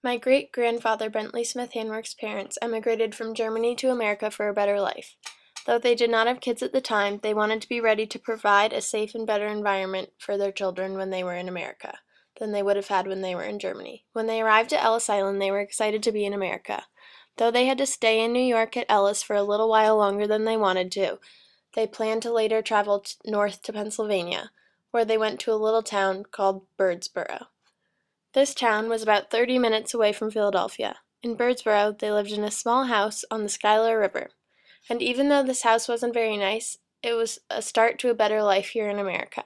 My great-grandfather Bentley Smith Hanworth's parents emigrated from Germany to America for a better life. Though they did not have kids at the time, they wanted to be ready to provide a safe and better environment for their children when they were in America than they would have had when they were in Germany. When they arrived at Ellis Island, they were excited to be in America. Though they had to stay in New York at Ellis for a little while longer than they wanted to, they planned to later travel north to Pennsylvania, where they went to a little town called Birdsboro. This town was about 30 minutes away from Philadelphia. In Birdsboro, they lived in a small house on the Schuyler River, and even though this house wasn't very nice, it was a start to a better life here in America.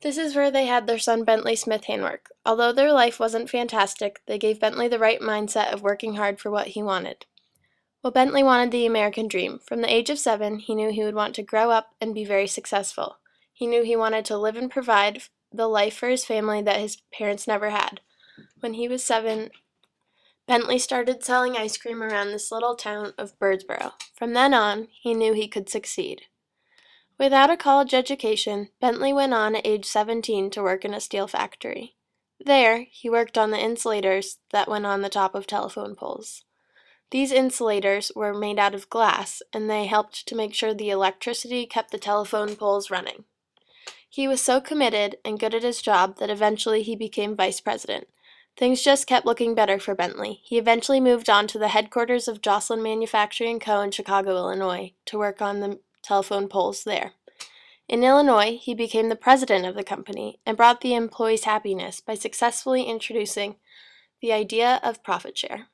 This is where they had their son Bentley Smith Hanworth. Although their life wasn't fantastic, they gave Bentley the right mindset of working hard for what he wanted. Well, Bentley wanted the American dream. From the age of 7, he knew he would want to grow up and be very successful. He knew he wanted to live and provide the life for his family that his parents never had. When he was 7, Bentley started selling ice cream around this little town of Birdsboro. From then on, he knew he could succeed. Without a college education, Bentley went on at age 17 to work in a steel factory. There, he worked on the insulators that went on the top of telephone poles. These insulators were made out of glass, and they helped to make sure the electricity kept the telephone poles running. He was so committed and good at his job that eventually he became vice president. Things just kept looking better for Bentley. He eventually moved on to the headquarters of Joslin Manufacturing Co. in Chicago, Illinois, to work on the telephone poles there. In Illinois, he became the president of the company and brought the employees happiness by successfully introducing the idea of profit share.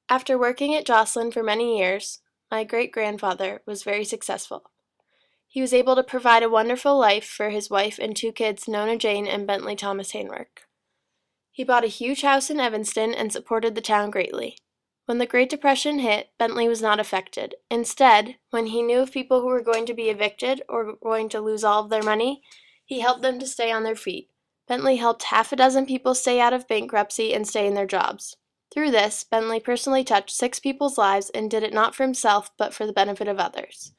After working at Joslin for many years, my great-grandfather was very successful. He was able to provide a wonderful life for his wife and 2 kids, Nona Jane and Bentley Thomas Hanworth. He bought a huge house in Evanston and supported the town greatly. When the Great Depression hit, Bentley was not affected. Instead, when he knew of people who were going to be evicted or going to lose all of their money, he helped them to stay on their feet. Bentley helped half a dozen people stay out of bankruptcy and stay in their jobs. Through this, Bentley personally touched 6 people's lives and did it not for himself, but for the benefit of others.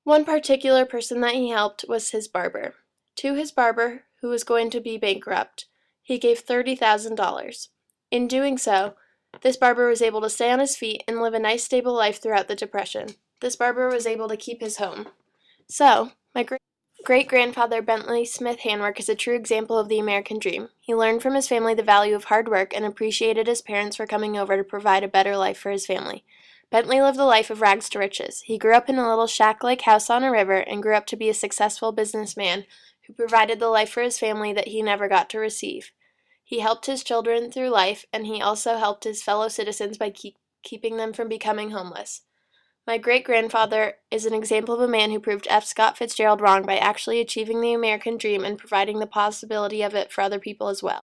One particular person that he helped was his barber. To his barber, who was going to be bankrupt, he gave $30,000. In doing so, this barber was able to stay on his feet and live a nice stable life throughout the Depression. This barber was able to keep his home. So, my great-grandfather Bentley Smith Hanworth is a true example of the American dream. He learned from his family the value of hard work and appreciated his parents for coming over to provide a better life for his family. Bentley lived a life of rags to riches. He grew up in a little shack-like house on a river and grew up to be a successful businessman who provided the life for his family that he never got to receive. He helped his children through life, and he also helped his fellow citizens by keeping them from becoming homeless. My great-grandfather is an example of a man who proved F. Scott Fitzgerald wrong by actually achieving the American dream and providing the possibility of it for other people as well.